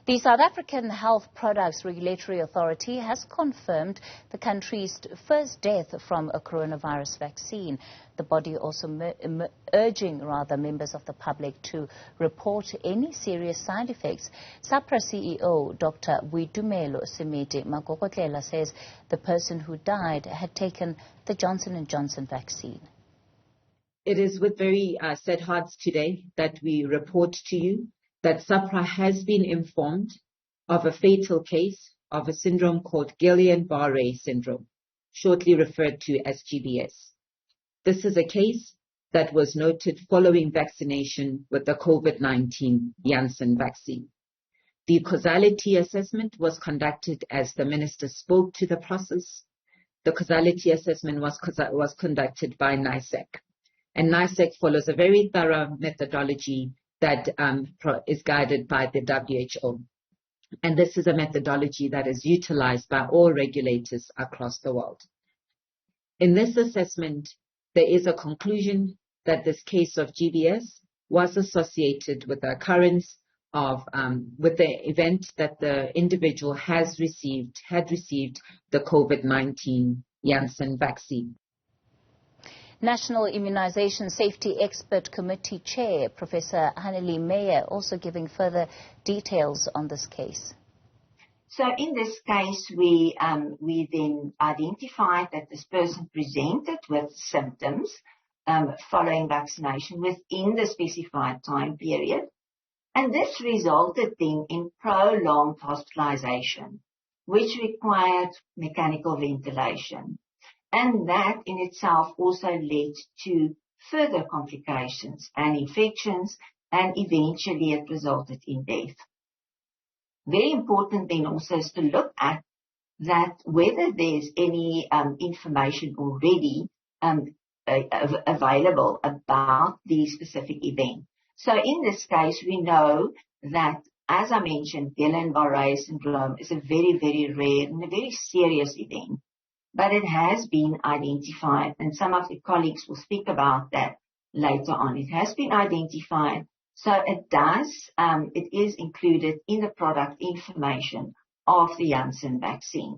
The South African Health Products Regulatory Authority has confirmed the country's first death from a coronavirus vaccine. The body also urging members of the public to report any serious side effects. SAHPRA CEO Dr. Boitumelo Semete Makokotlela says the person who died had taken the Johnson & Johnson vaccine. It is with very sad hearts today that we report to you that SAHPRA has been informed of a fatal case of a syndrome called Guillain-Barré syndrome, shortly referred to as GBS. This is a case that was noted following vaccination with the COVID-19 Janssen vaccine. The causality assessment was conducted as the minister spoke to the process. The causality assessment was conducted by NICEC, and NICEC follows a very thorough methodology that is guided by the WHO. And this is a methodology that is utilized by all regulators across the world. In this assessment, there is a conclusion that this case of GBS was associated with the occurrence of, with the event that the individual had received the COVID-19 Janssen vaccine. National Immunization Safety Expert Committee Chair, Professor Haneli Meyer, also giving further details on this case. So in this case, we then identified that this person presented with symptoms following vaccination within the specified time period. And this resulted then in prolonged hospitalization, which required mechanical ventilation. And that in itself also led to further complications and infections, and eventually it resulted in death. Very important then also is to look at that whether there's any information already available about the specific event. So in this case, we know that, as I mentioned, Guillain-Barré syndrome is a very, very rare and a very serious event. But it has been identified, and some of the colleagues will speak about that later on. It has been identified, so it is included in the product information of the Janssen vaccine.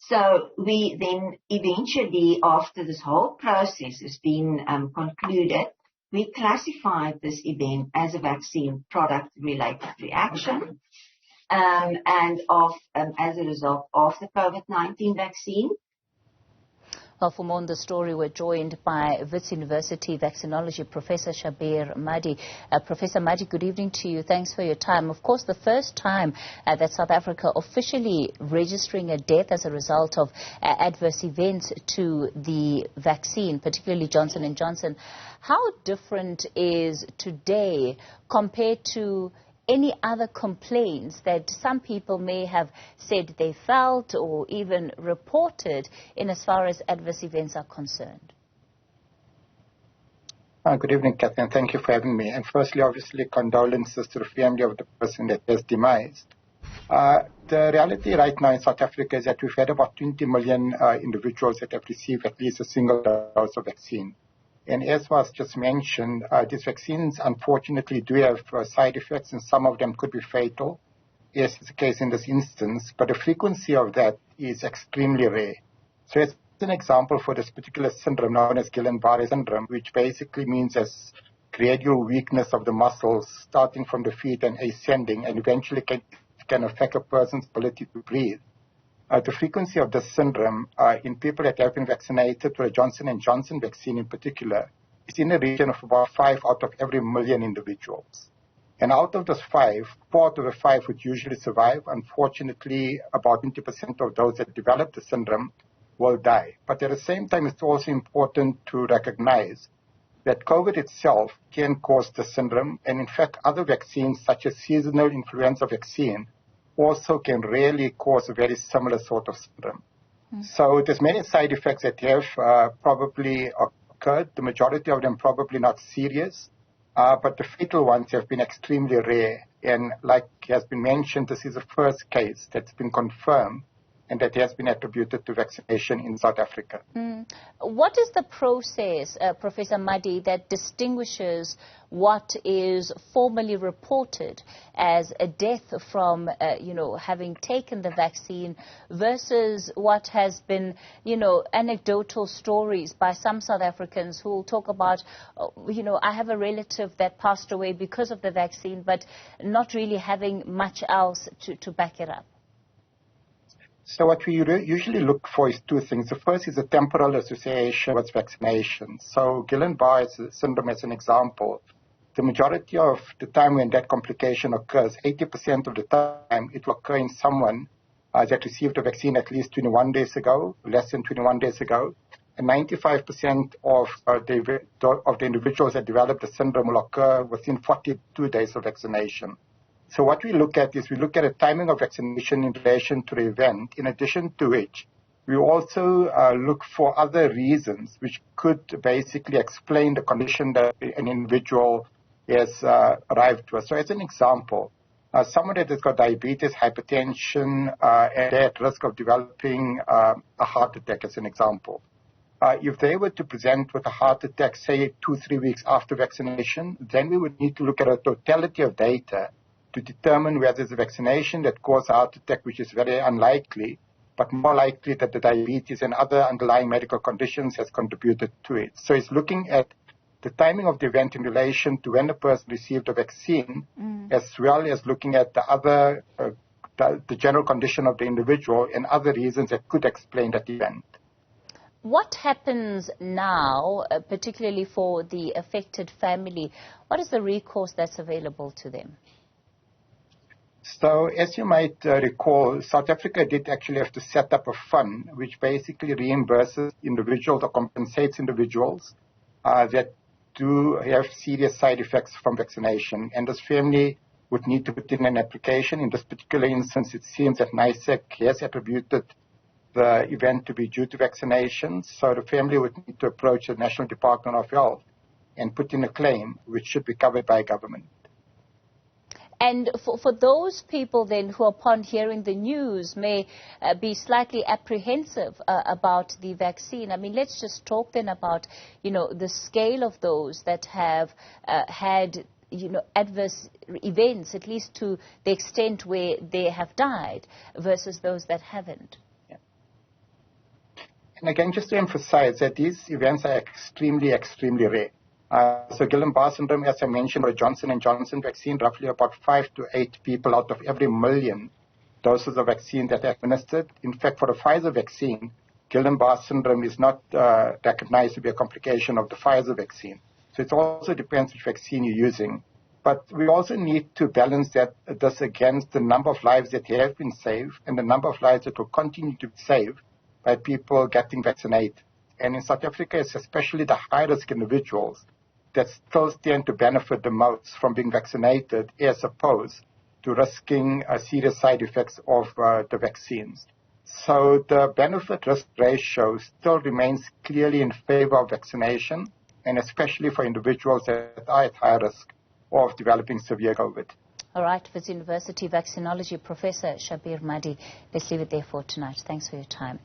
So we then eventually, after this whole process has been concluded, we classified this event as a vaccine product-related reaction, and as a result of the COVID-19 vaccine. Well, for more on the story, we're joined by Wits University Vaccinology Professor Shabir Madhi. Professor Madhi, good evening to you. Thanks for your time. Of course, the first time that South Africa officially registering a death as a result of adverse events to the vaccine, particularly Johnson & Johnson. How different is today compared to any other complaints that some people may have said they felt or even reported in as far as adverse events are concerned? Good evening, Catherine. Thank you for having me. And firstly, obviously, condolences to the family of the person that was demised. The reality right now in South Africa is that we've had about 20 million individuals that have received at least a single dose of vaccine. And as was just mentioned, these vaccines unfortunately do have side effects, and some of them could be fatal, as is the case in this instance, but the frequency of that is extremely rare. So as an example for this particular syndrome known as Guillain-Barré syndrome, which basically means as gradual weakness of the muscles starting from the feet and ascending, and eventually can affect a person's ability to breathe. The frequency of this syndrome in people that have been vaccinated with a Johnson & Johnson vaccine in particular is in the region of about 5 out of every million individuals. And out of those 5, 4 out of the 5 would usually survive. Unfortunately, about 20% of those that develop the syndrome will die. But at the same time, it's also important to recognize that COVID itself can cause the syndrome. And in fact, other vaccines such as seasonal influenza vaccine also can really cause a very similar sort of syndrome. So there's many side effects that have probably occurred. The majority of them probably not serious, but the fatal ones have been extremely rare. And like has been mentioned, this is the first case that's been confirmed and that has been attributed to vaccination in South Africa. What is the process, Professor Madhi, that distinguishes what is formally reported as a death from, having taken the vaccine versus what has been, anecdotal stories by some South Africans who will talk about, I have a relative that passed away because of the vaccine, but not really having much else to back it up? So what we usually look for is two things. The first is a temporal association with vaccination. So Guillain-Barré syndrome as an example, the majority of the time when that complication occurs, 80% of the time it will occur in someone that received the vaccine at least 21 days ago, less than 21 days ago. And 95% of the individuals that develop the syndrome will occur within 42 days of vaccination. So what we look at is we look at the timing of vaccination in relation to the event, in addition to which we also look for other reasons which could basically explain the condition that an individual has arrived to us. So as an example, someone that has got diabetes, hypertension, and they're at risk of developing a heart attack as an example. If they were to present with a heart attack, say 2-3 weeks after vaccination, then we would need to look at a totality of data to determine whether it's a vaccination that caused a heart attack, which is very unlikely, but more likely that the diabetes and other underlying medical conditions has contributed to it. So it's looking at the timing of the event in relation to when the person received the vaccine, as well as looking at the other, the general condition of the individual and other reasons that could explain that event. What happens now, particularly for the affected family? What is the recourse that's available to them? So as you might recall, South Africa did actually have to set up a fund which basically reimburses individuals or compensates individuals that do have serious side effects from vaccination. And this family would need to put in an application. In this particular instance, it seems that NICEC has attributed the event to be due to vaccination. So the family would need to approach the National Department of Health and put in a claim which should be covered by government. And for those people then who upon hearing the news may be slightly apprehensive about the vaccine, I mean, let's just talk then about, the scale of those that have had, adverse events, at least to the extent where they have died, versus those that haven't. Yeah. And again, just to emphasize that these events are extremely, extremely rare. So Guillain-Barré syndrome, as I mentioned, for Johnson & Johnson vaccine, roughly about 5 to 8 people out of every million doses of vaccine that are administered. In fact, for the Pfizer vaccine, Guillain-Barré syndrome is not recognized to be a complication of the Pfizer vaccine. So it also depends which vaccine you're using. But we also need to balance this against the number of lives that have been saved and the number of lives that will continue to be saved by people getting vaccinated. And in South Africa, it's especially the high-risk individuals that still stand to benefit the most from being vaccinated as opposed to risking serious side effects of the vaccines. So the benefit-risk ratio still remains clearly in favor of vaccination, and especially for individuals that are at high risk of developing severe COVID. All right, Wits University Vaccinology Professor Shabir Madhi. Let's leave it there for tonight. Thanks for your time.